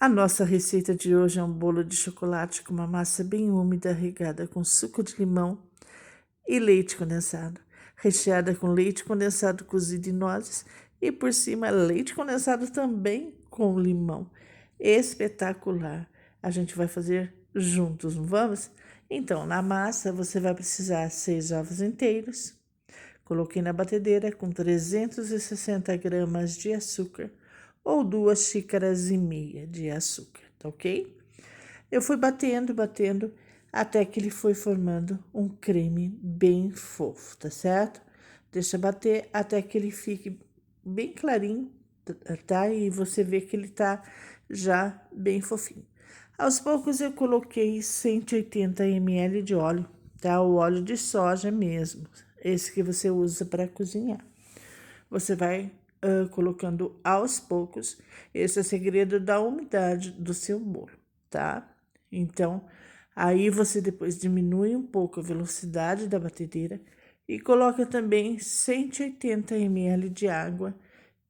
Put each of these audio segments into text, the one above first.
A nossa receita de hoje é um bolo de chocolate com uma massa bem úmida, regada com suco de limão e leite condensado, recheada com leite condensado cozido e nozes e por cima leite condensado também com limão. Espetacular! A gente vai fazer juntos, não vamos? Então, na massa você vai precisar 6 ovos inteiros. Coloquei na batedeira com 360 gramas de açúcar ou 2,5 xícaras de açúcar, tá ok? Eu fui batendo, batendo, até que ele foi formando um creme bem fofo, tá certo? Deixa bater até que ele fique bem clarinho, tá? E você vê que ele tá já bem fofinho. Aos poucos eu coloquei 180 ml de óleo, tá? O óleo de soja mesmo, esse que você usa para cozinhar. Você vai colocando aos poucos. Esse é o segredo da umidade do seu bolo, tá? Então, aí você depois diminui um pouco a velocidade da batedeira e coloca também 180 ml de água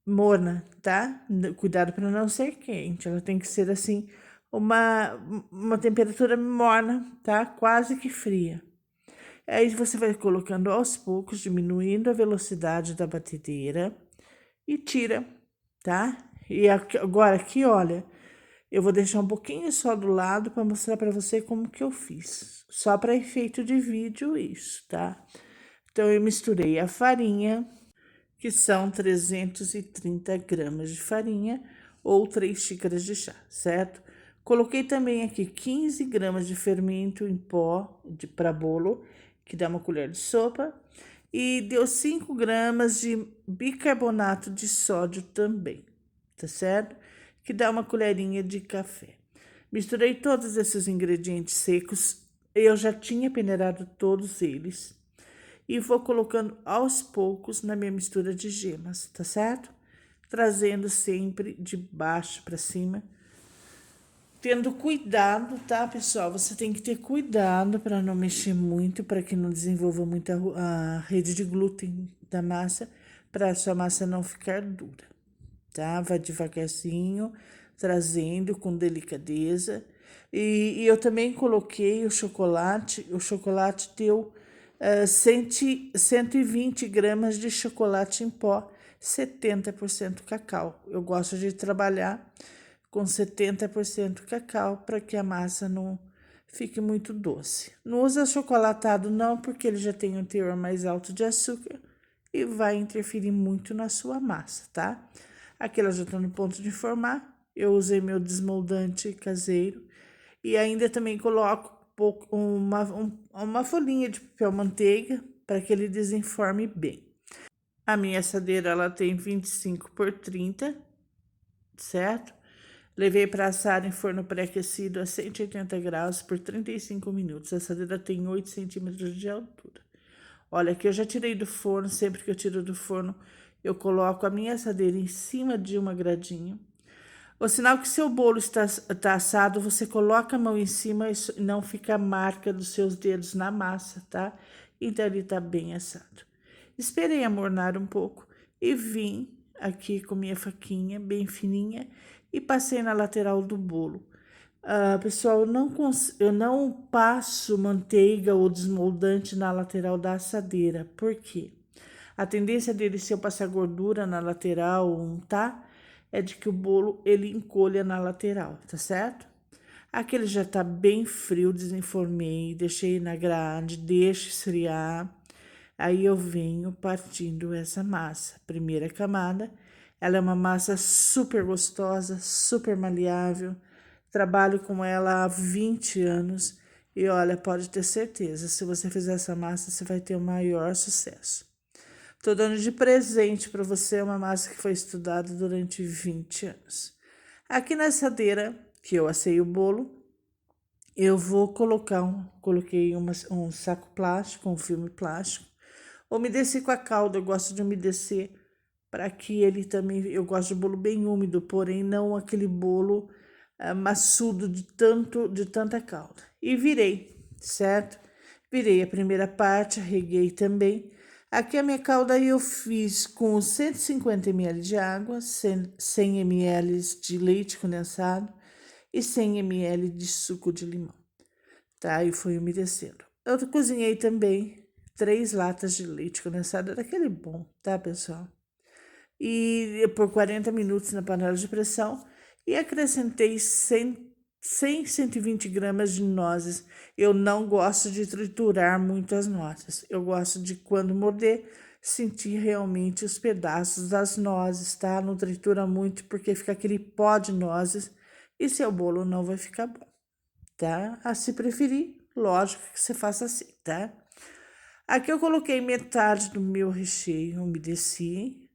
morna, tá? Cuidado para não ser quente, ela tem que ser assim, uma temperatura morna, tá? Quase que fria. Aí você vai colocando aos poucos, diminuindo a velocidade da batedeira e tira, tá? E agora aqui, olha, eu vou deixar um pouquinho só do lado para mostrar para você como que eu fiz. Só para efeito de vídeo isso, tá? Então eu misturei a farinha, que são 330 gramas de farinha ou 3 xícaras de chá, certo? Coloquei também aqui 15 gramas de fermento em pó para bolo, que dá uma colher de sopa, e deu 5 gramas de bicarbonato de sódio também, tá certo? Que dá uma colherinha de café. Misturei todos esses ingredientes secos, eu já tinha peneirado todos eles e vou colocando aos poucos na minha mistura de gemas, tá certo? Trazendo sempre de baixo para cima, tendo cuidado, tá, pessoal? Você tem que ter cuidado para não mexer muito, para que não desenvolva muita a rede de glúten da massa, para a sua massa não ficar dura, tá? Vai devagarzinho, trazendo com delicadeza. E eu também coloquei o chocolate deu 120 gramas de chocolate em pó, 70% cacau. Eu gosto de trabalhar com 70% cacau para que a massa não fique muito doce. Não usa chocolatado não, porque ele já tem um teor mais alto de açúcar e vai interferir muito na sua massa, tá? Aqui ela já está no ponto de formar. Eu usei meu desmoldante caseiro e ainda também coloco uma folhinha de papel manteiga para que ele desenforme bem. A minha assadeira ela tem 25 por 30, certo? Levei para assar em forno pré-aquecido a 180 graus por 35 minutos. A assadeira tem 8 centímetros de altura. Olha, aqui eu já tirei do forno, sempre que eu tiro do forno, eu coloco a minha assadeira em cima de uma gradinha. O sinal que seu bolo está assado, você coloca a mão em cima e não fica a marca dos seus dedos na massa, tá? Então ele tá bem assado. Esperei amornar um pouco e vim aqui com minha faquinha bem fininha e passei na lateral do bolo. Pessoal, eu não passo manteiga ou desmoldante na lateral da assadeira. Por quê? A tendência dele, se eu passar gordura na lateral ou untar, é de que o bolo ele encolha na lateral, tá certo? Aqui ele já tá bem frio, desenformei, deixei na grade, deixo esfriar. Aí eu venho partindo essa massa. Primeira camada, ela é uma massa super gostosa, super maleável. Trabalho com ela há 20 anos e olha, pode ter certeza, se você fizer essa massa, você vai ter o maior sucesso. Tô dando de presente para você uma massa que foi estudada durante 20 anos. Aqui na assadeira, que eu assei o bolo, eu vou colocar coloquei um saco plástico, um filme plástico. Umedeci com a calda, eu gosto de umedecer para que ele também, eu gosto de bolo bem úmido, porém não aquele bolo maçudo de tanta calda. E virei, certo? Virei a primeira parte, reguei também. Aqui a minha calda eu fiz com 150 ml de água, 100 ml de leite condensado e 100 ml de suco de limão, tá? E foi umedecendo. Eu cozinhei também 3 latas de leite condensado, daquele bom, tá, pessoal? E por 40 minutos na panela de pressão e acrescentei 120 gramas de nozes. Eu não gosto de triturar muito as nozes. Eu gosto de, quando morder, sentir realmente os pedaços das nozes, tá? Não tritura muito porque fica aquele pó de nozes e seu bolo não vai ficar bom, tá? A se preferir, lógico que você faça assim, tá? Aqui eu coloquei metade do meu recheio, umedeci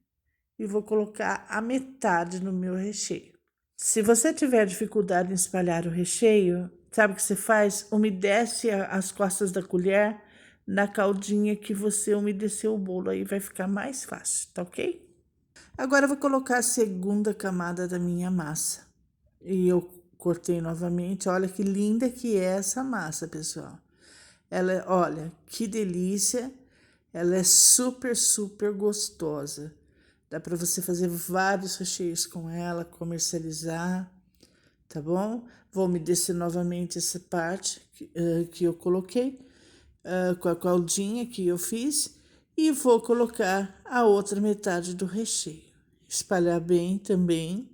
e vou colocar a metade no meu recheio. Se você tiver dificuldade em espalhar o recheio, sabe o que você faz? Umedece as costas da colher na caldinha que você umedeceu o bolo, aí vai ficar mais fácil, tá ok? Agora eu vou colocar a segunda camada da minha massa. E eu cortei novamente. Olha que linda que é essa massa, pessoal. Ela, olha, que delícia. Ela é super, super gostosa. Dá para você fazer vários recheios com ela, comercializar, tá bom? Vou umedecer novamente essa parte que eu coloquei, com a caldinha que eu fiz, e vou colocar a outra metade do recheio. Espalhar bem também,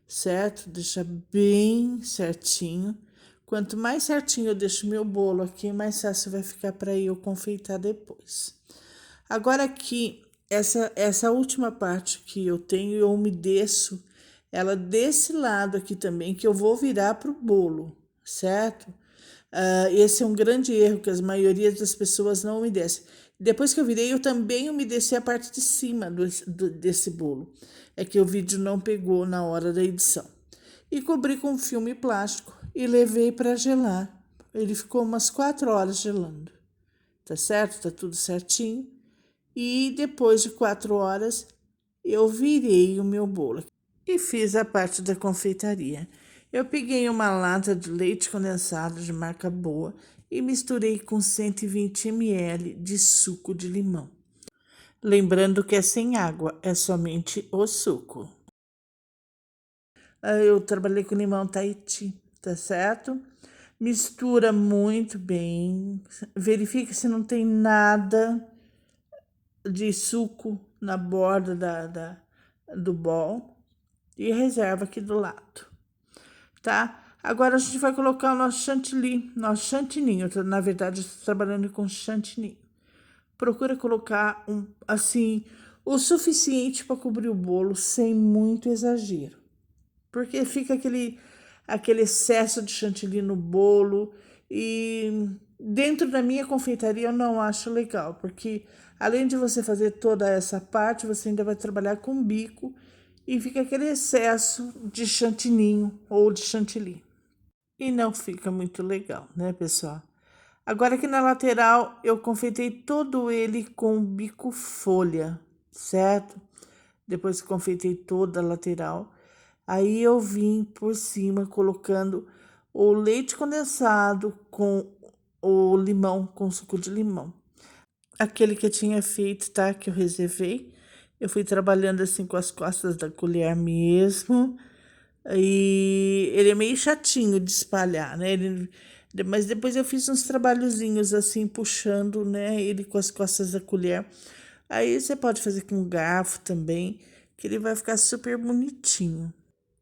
certo? Deixar bem certinho. Quanto mais certinho eu deixo meu bolo aqui, mais fácil vai ficar para eu confeitar depois. Agora aqui, essa última parte que eu tenho, eu umedeço ela desse lado aqui também, que eu vou virar pro bolo, certo? Esse é um grande erro que a maioria das pessoas não umedece. Depois que eu virei, eu também umedeci a parte de cima desse bolo. É que o vídeo não pegou na hora da edição. E cobri com filme plástico e levei para gelar. Ele ficou umas 4 horas gelando. Tá certo? Tá tudo certinho. E depois de 4 horas, eu virei o meu bolo e fiz a parte da confeitaria. Eu peguei uma lata de leite condensado de marca boa e misturei com 120 ml de suco de limão. Lembrando que é sem água, é somente o suco. Eu trabalhei com limão Tahiti, tá certo? Mistura muito bem, verifica se não tem nada de suco na borda do bol e reserva aqui do lado, tá? Agora a gente vai colocar o nosso chantilly, nosso chantininho. Na verdade, eu estou trabalhando com chantilly. Procura colocar assim, o suficiente para cobrir o bolo sem muito exagero, porque fica aquele excesso de chantilly no bolo e dentro da minha confeitaria eu não acho legal, porque além de você fazer toda essa parte, você ainda vai trabalhar com bico e fica aquele excesso de chantininho ou de chantilly. E não fica muito legal, né, pessoal? Agora aqui na lateral eu confeitei todo ele com bico folha, certo? Depois que confeitei toda a lateral, aí eu vim por cima colocando o leite condensado com o limão, com suco de limão. Aquele que eu tinha feito, tá? Que eu reservei. Eu fui trabalhando assim com as costas da colher mesmo. E ele é meio chatinho de espalhar, né? Mas depois eu fiz uns trabalhozinhos assim, puxando, né? Ele com as costas da colher. Aí você pode fazer com garfo também, que ele vai ficar super bonitinho.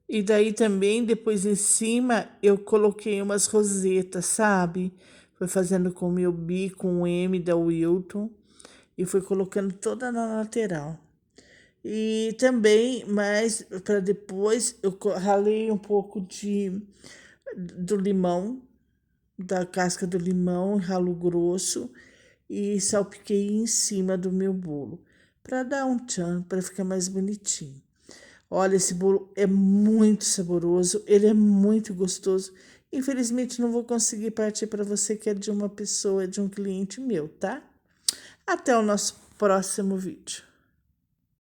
E daí também, depois em cima, eu coloquei umas rosetas, sabe? Foi fazendo com o meu bico, um M da Wilton, e fui colocando toda na lateral. E também, mas para depois, eu ralei um pouco do limão, da casca do limão, ralo grosso, e salpiquei em cima do meu bolo, para dar um tchan, para ficar mais bonitinho. Olha, esse bolo é muito saboroso, ele é muito gostoso. Infelizmente, não vou conseguir partir para você que é de uma pessoa, de um cliente meu, tá? Até o nosso próximo vídeo.